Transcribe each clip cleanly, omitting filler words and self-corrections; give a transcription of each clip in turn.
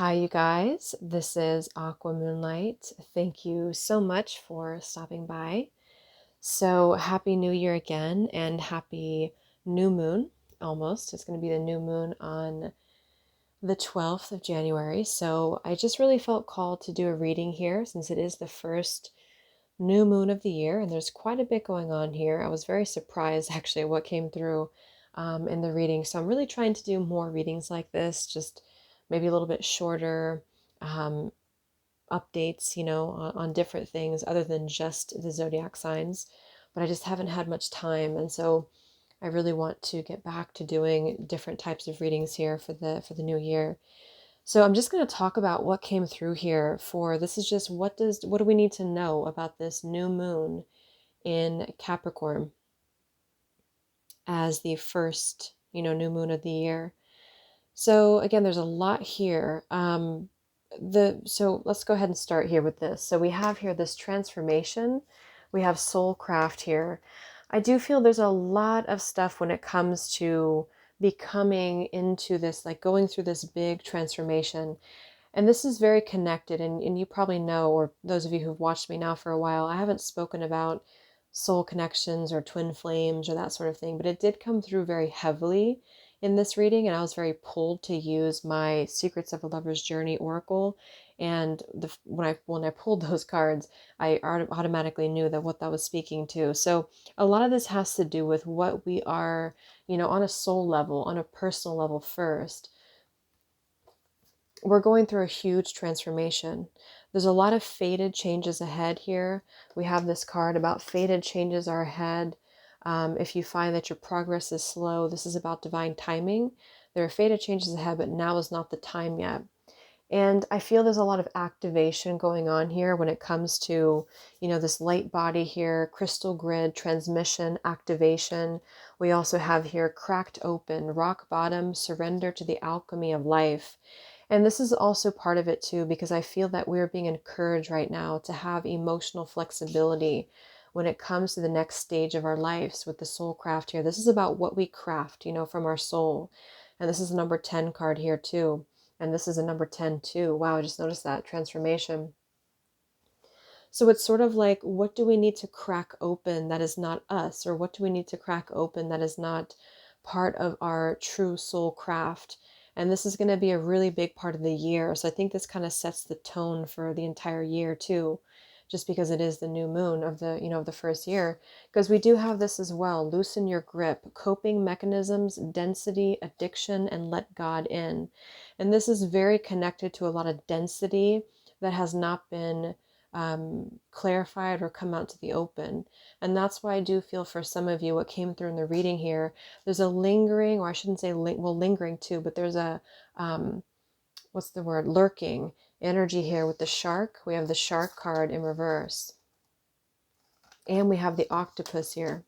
Hi, you guys. This is Aqua Moonlight. Thank you so much for stopping by. So, happy New Year again, and happy new moon almost. It's going to be the new moon on the 12th of January. So, I just really felt called to do a reading here since it is the first new moon of the year, and there's quite a bit going on here. I was very surprised actually at what came through in the reading. So I'm really trying to do more readings like this, just maybe a little bit shorter um, updates, on different things other than just the zodiac signs. But I just haven't had much time, and so I really want to get back to doing different types of readings here for the new year. So I'm just going to talk about what came through here for this is just what do we need to know about this new moon in Capricorn as the first, new moon of the year. So again, there's a lot here. So let's go ahead and start here with this. So we have here this transformation. We have soul craft here. I do feel there's a lot of stuff when it comes to becoming into this, like going through this big transformation. And this is very connected, and you probably know, or those of you who've watched me now for a while, I haven't spoken about soul connections or twin flames or that sort of thing, but it did come through very heavily in this reading, and I was very pulled to use my Secrets of a Lover's Journey Oracle. And when I pulled those cards, I automatically knew that what that was speaking to. So a lot of this has to do with what we are, on a soul level, on a personal level first. We're going through a huge transformation. There's a lot of fated changes ahead here. We have this card about fated changes are ahead. If you find that your progress is slow, this is about divine timing. There are fated changes ahead, but now is not the time yet. And I feel there's a lot of activation going on here when it comes to, this light body here, crystal grid, transmission, activation. We also have here cracked open, rock bottom, surrender to the alchemy of life. And this is also part of it too, because I feel that we're being encouraged right now to have emotional flexibility when it comes to the next stage of our lives with the soul craft here. This is about what we craft, from our soul. And this is a number 10 card here too. And this is a number 10 too. Wow, I just noticed that transformation. So it's sort of like, what do we need to crack open that is not us? Or what do we need to crack open that is not part of our true soul craft? And this is going to be a really big part of the year. So I think this kind of sets the tone for the entire year too, just because it is the new moon of the first year. Because we do have this as well: loosen your grip, coping mechanisms, density, addiction, and let God in. And this is very connected to a lot of density that has not been clarified or come out to the open. And that's why I do feel for some of you, what came through in the reading here, there's a lingering, or I shouldn't say, lingering too, but there's a, what's the word, lurking energy here with the shark. We have the shark card in reverse. And we have the octopus here.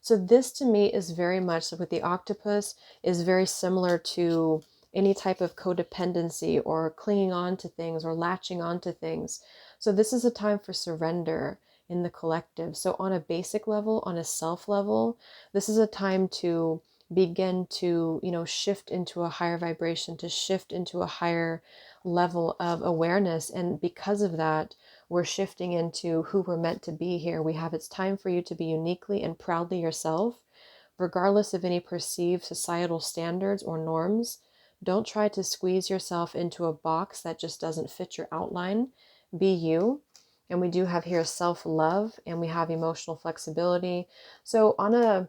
So this to me is very much, with the octopus, is very similar to any type of codependency or clinging on to things or latching on to things. So this is a time for surrender in the collective. So on a basic level, on a self level, this is a time to begin to, shift into a higher vibration, to shift into a higher level of awareness. And because of that, we're shifting into who we're meant to be here. We have, it's time for you to be uniquely and proudly yourself, regardless of any perceived societal standards or norms. Don't try to squeeze yourself into a box that just doesn't fit your outline. Be you. And we do have here self-love, and we have emotional flexibility. So on a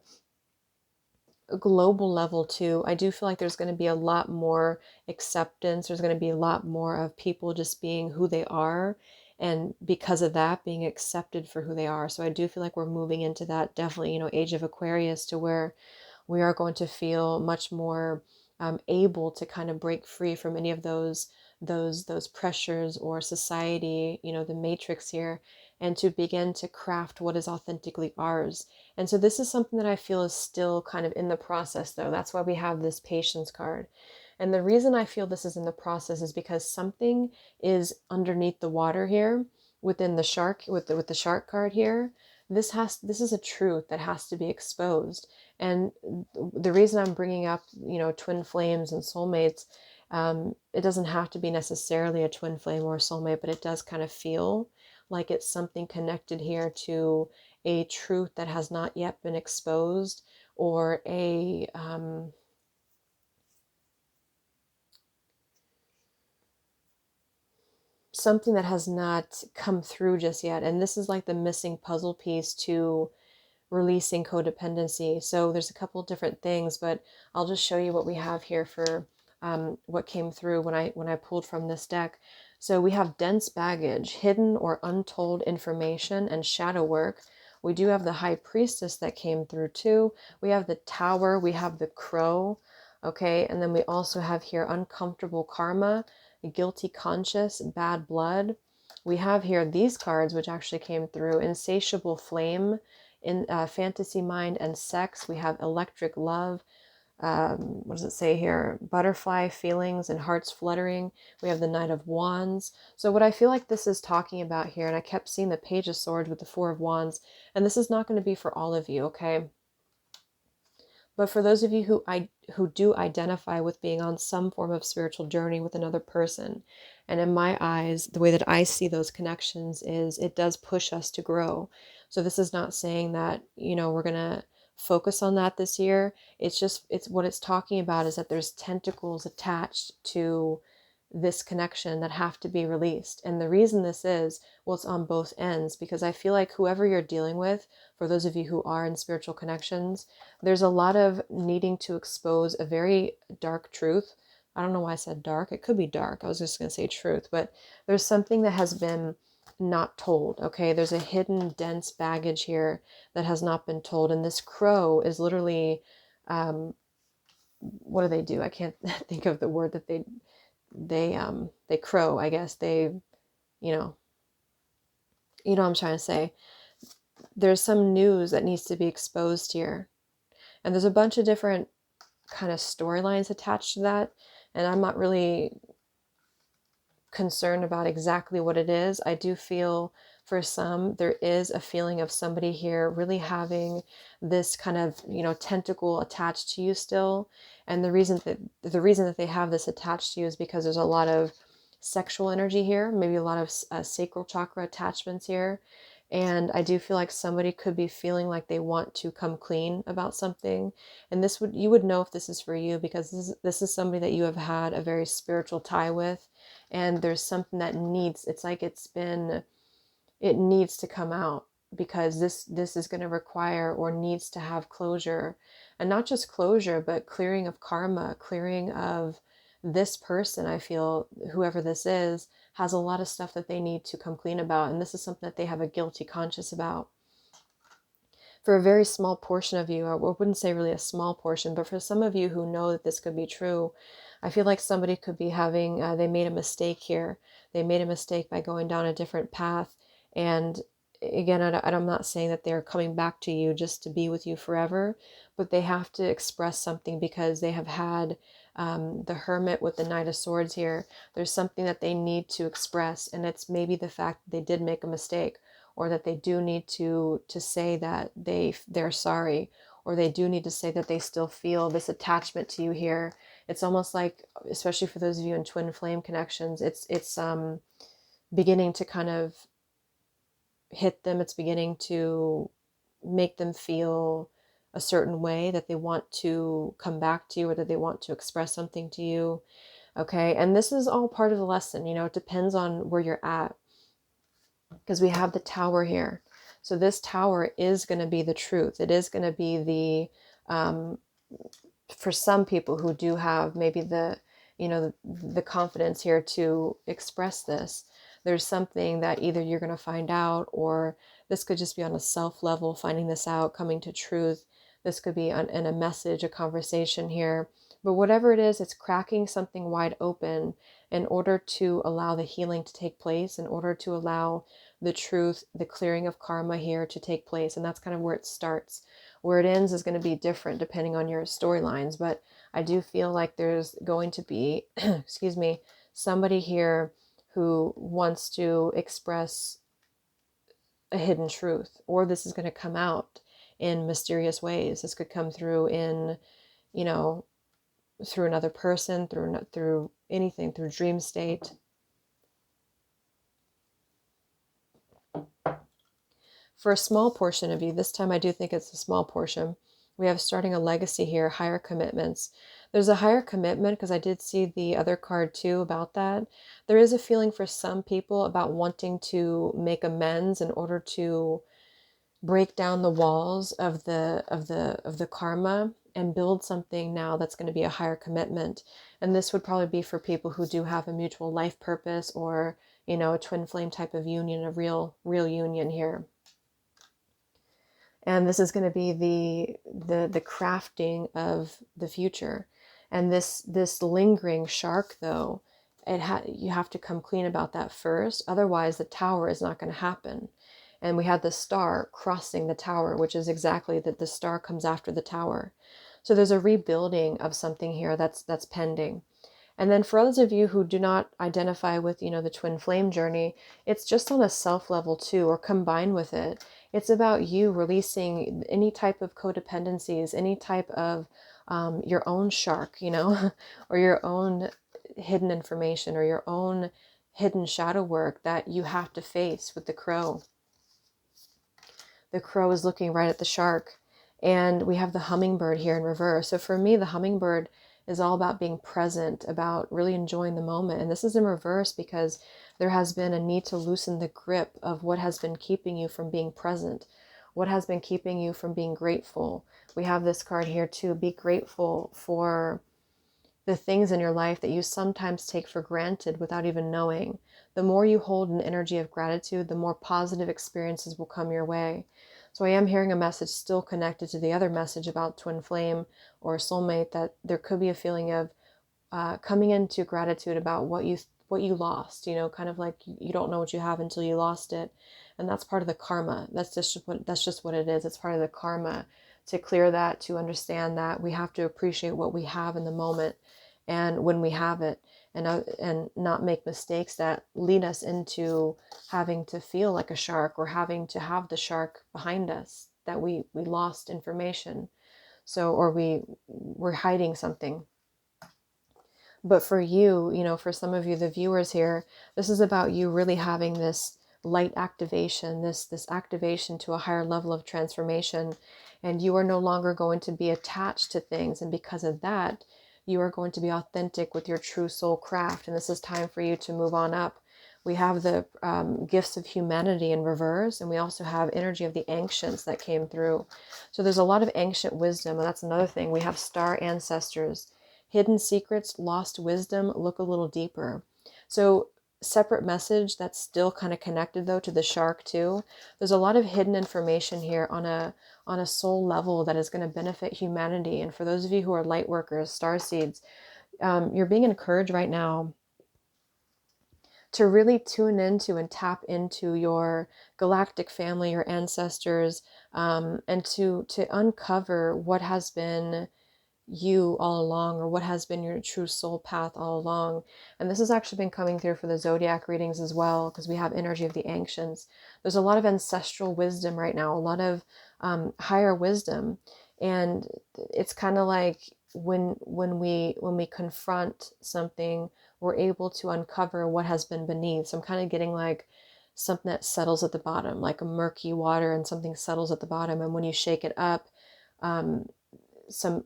global level too, I do feel like there's going to be a lot more acceptance. There's going to be a lot more of people just being who they are, and because of that, being accepted for who they are. So I do feel like we're moving into that, definitely, age of Aquarius, to where we are going to feel much more able to kind of break free from any of those pressures or society, the matrix here, and to begin to craft what is authentically ours. And so this is something that I feel is still kind of in the process, though. That's why we have this patience card. And the reason I feel this is in the process is because something is underneath the water here within the shark, with the shark card here. This is a truth that has to be exposed. And the reason I'm bringing up, twin flames and soulmates, It doesn't have to be necessarily a twin flame or a soulmate, but it does kind of feel like it's something connected here to a truth that has not yet been exposed, or a something that has not come through just yet. And this is like the missing puzzle piece to releasing codependency. So there's a couple of different things, but I'll just show you what we have here for what came through when I pulled from this deck. So we have dense baggage, hidden or untold information, and shadow work. We do have the high priestess that came through too. We have the tower, we have the crow, okay, and then we also have here uncomfortable karma, guilty conscience, bad blood. We have here these cards, which actually came through: insatiable flame, in fantasy mind and sex. We have electric love. What does it say here? Butterfly feelings and hearts fluttering. We have the Knight of Wands. So what I feel like this is talking about here, and I kept seeing the Page of Swords with the Four of Wands, and this is not going to be for all of you, okay? But for those of you who do identify with being on some form of spiritual journey with another person, and in my eyes, the way that I see those connections is it does push us to grow. So this is not saying that, you know, we're going to focus on that this year. It's just, it's what it's talking about is that there's tentacles attached to this connection that have to be released. And the reason this is, well, it's on both ends, because I feel like whoever you're dealing with, for those of you who are in spiritual connections, there's a lot of needing to expose a very dark truth. I don't know why I said dark. It could be dark. I was just going to say truth, but there's something that has been not told. Okay. There's a hidden dense baggage here that has not been told. And this crow is literally, what do they do? I can't think of the word that they crow, I guess. You know, you know what I'm trying to say. There's some news that needs to be exposed here. And there's a bunch of different kind of storylines attached to that. And I'm not really concerned about exactly what it is. I do feel for some, there is a feeling of somebody here really having this kind of, you know, tentacle attached to you still. And the reason that they have this attached to you is because there's a lot of sexual energy here, maybe a lot of sacral chakra attachments here. And I do feel like somebody could be feeling like they want to come clean about something. And you would know if this is for you, because this is somebody that you have had a very spiritual tie with. And there's something that it's like it needs to come out, because this is going to require or needs to have closure. And not just closure, but clearing of karma, clearing of this person. I feel whoever this is has a lot of stuff that they need to come clean about, and this is something that they have a guilty conscience about. For a very small portion of you, I wouldn't say really a small portion, but for some of you who know that this could be true, I feel like somebody could be having, they made a mistake here. They made a mistake by going down a different path. And again, I'm not saying that they're coming back to you just to be with you forever, but they have to express something, because they have had the Hermit with the Knight of Swords here. There's something that they need to express, and it's maybe the fact that they did make a mistake, or that they do need to say that they're sorry, or they do need to say that they still feel this attachment to you here. It's almost like, especially for those of you in twin flame connections, it's beginning to kind of hit them. It's beginning to make them feel a certain way, that they want to come back to you, or that they want to express something to you. Okay. And this is all part of the lesson. You know, it depends on where you're at, because we have the Tower here. So this Tower is going to be the truth. It is going to be for some people who do have maybe the confidence here to express this, there's something that either you're going to find out, or this could just be on a self level, finding this out, coming to truth. This could be in a message, a conversation here. But whatever it is, it's cracking something wide open in order to allow the healing to take place, in order to allow the truth, the clearing of karma here to take place. And that's kind of where it starts. Where it ends is going to be different depending on your storylines. But I do feel like there's going to be, excuse me, somebody here who wants to express a hidden truth, or this is going to come out in mysterious ways. This could come through in, you know, through another person, through anything, through dream state. For a small portion of you, this time I do think it's a small portion, we have starting a legacy here, higher commitments. There's a higher commitment because I did see the other card too about that. There is a feeling for some people about wanting to make amends in order to break down the walls of the karma and build something now that's going to be a higher commitment. And this would probably be for people who do have a mutual life purpose, or a twin flame type of union, a real union here. And this is going to be the crafting of the future. And this lingering shark, though, you have to come clean about that first. Otherwise, the tower is not going to happen. And we had the star crossing the tower, which is exactly that the star comes after the tower. So there's a rebuilding of something here that's pending. And then for those of you who do not identify with, the twin flame journey, it's just on a self level too, or combined with it. It's about you releasing any type of codependencies, any type of your own shark, or your own hidden information, or your own hidden shadow work that you have to face with the crow. The crow is looking right at the shark. And we have the hummingbird here in reverse. So for me, the hummingbird is all about being present, about really enjoying the moment. And this is in reverse because there has been a need to loosen the grip of what has been keeping you from being present, what has been keeping you from being grateful. We have this card here too. Be grateful for the things in your life that you sometimes take for granted without even knowing. The more you hold an energy of gratitude, the more positive experiences will come your way. So I am hearing a message still connected to the other message about twin flame or soulmate, that there could be a feeling of coming into gratitude about what you lost, kind of like you don't know what you have until you lost it. And that's part of the karma. That's just what it is. It's part of the karma to clear that, to understand that we have to appreciate what we have in the moment and when we have it, and not make mistakes that lead us into having to feel like a shark, or having to have the shark behind us, that we lost information. So, or we're hiding something. But for you, for some of you, the viewers here, this is about you really having this light activation, this activation to a higher level of transformation. And you are no longer going to be attached to things. And because of that, you are going to be authentic with your true soul craft. And this is time for you to move on up. We have the gifts of humanity in reverse, and we also have energy of the ancients that came through. So there's a lot of ancient wisdom, and that's another thing. We have star ancestors, hidden secrets, lost wisdom, look a little deeper. So separate message that's still kind of connected though to the shark too. There's a lot of hidden information here on a soul level that is going to benefit humanity. And for those of you who are light workers, star seeds, you're being encouraged right now to really tune into and tap into your galactic family, your ancestors, and to uncover what has been you all along, or what has been your true soul path all along. And this has actually been coming through for the zodiac readings as well, because we have energy of the ancients. There's a lot of ancestral wisdom right now, a lot of higher wisdom. And it's kind of like when we confront something, we're able to uncover what has been beneath. So I'm kind of getting like something that settles at the bottom, like a murky water, and something settles at the bottom. And when you shake it up, some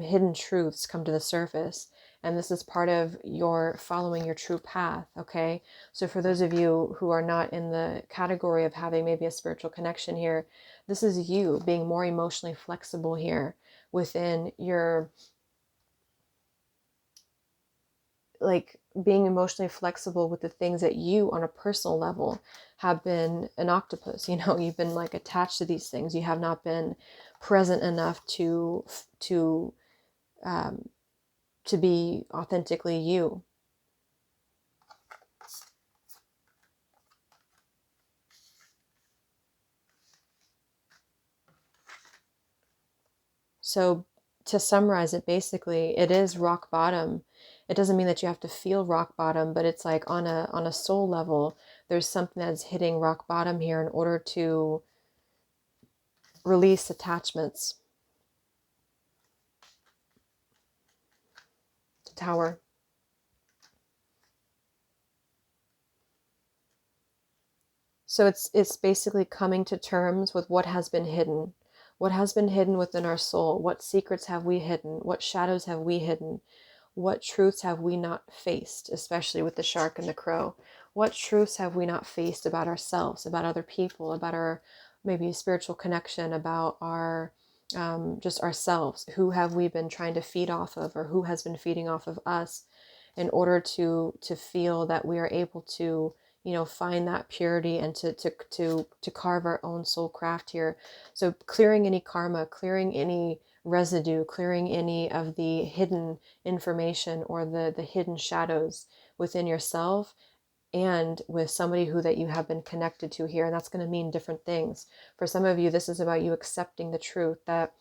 hidden truths come to the surface. And this is part of your following your true path. Okay. So for those of you who are not in the category of having maybe a spiritual connection here, this is you being more emotionally flexible here within your, like, being emotionally flexible with the things that you on a personal level have been an octopus. You've been like attached to these things. You have not been present enough to be authentically you. So to summarize it, basically, it is rock bottom. It doesn't mean that you have to feel rock bottom, but it's like on a soul level, there's something that's hitting rock bottom here in order to release attachments. Tower. So it's basically coming to terms with what has been hidden. What has been hidden within our soul? What secrets have we hidden? What shadows have we hidden? What truths have we not faced, especially with the shark and the crow? What truths have we not faced about ourselves, about other people, about our maybe spiritual connection, about our just ourselves? Who have we been trying to feed off of, or who has been feeding off of us, in order to feel that we are able to, you know, find that purity and to carve our own soul craft here. So clearing any karma, clearing any residue, clearing any of the hidden information or the hidden shadows within yourself and with somebody who that you have been connected to here. And that's going to mean different things. For some of you, this is about you accepting the truth that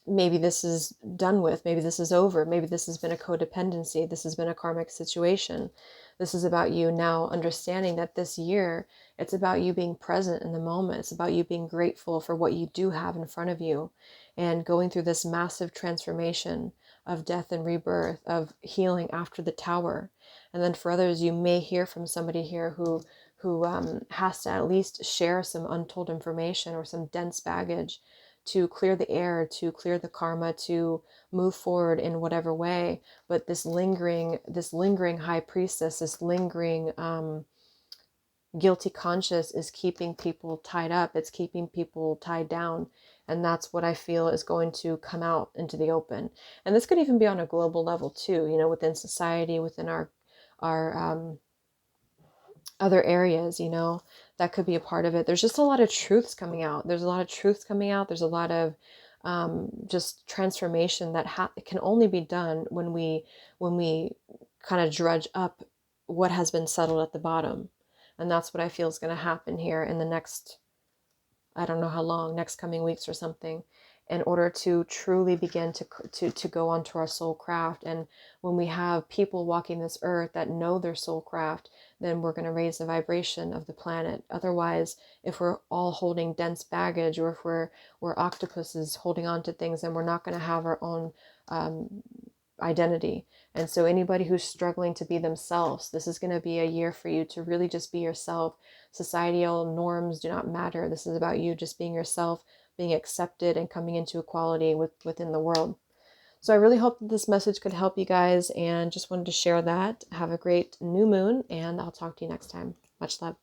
maybe this is done with, maybe this is over, maybe this has been a codependency, this has been a karmic situation. This is about you now understanding that this year, it's about you being present in the moment. It's about you being grateful for what you do have in front of you and going through this massive transformation of death and rebirth, of healing after the tower. And then for others, you may hear from somebody here who has to at least share some untold information or some dense baggage to clear the air, to clear the karma, to move forward in whatever way. But this lingering high priestess, this lingering guilty conscience is keeping people tied up. It's keeping people tied down. And that's what I feel is going to come out into the open. And this could even be on a global level too, you know, within society, within our other areas, you know, that could be a part of it. There's just a lot of truths coming out. There's a lot of truths coming out. There's a lot of just transformation that can only be done when we kind of drudge up what has been settled at the bottom. And that's what I feel is going to happen here in the next, I don't know how long, next coming weeks or something, in order to truly begin to go onto our soul craft. And when we have people walking this earth that know their soul craft, then we're going to raise the vibration of the planet. Otherwise, if we're all holding dense baggage, or if we're octopuses holding on to things, then we're not going to have our own identity. And so anybody who's struggling to be themselves, this is going to be a year for you to really just be yourself. Societal norms do not matter. This is about you just being yourself, being accepted, and coming into equality within the world. So I really hope that this message could help you guys, and just wanted to share that. Have a great new moon, and I'll talk to you next time. Much love.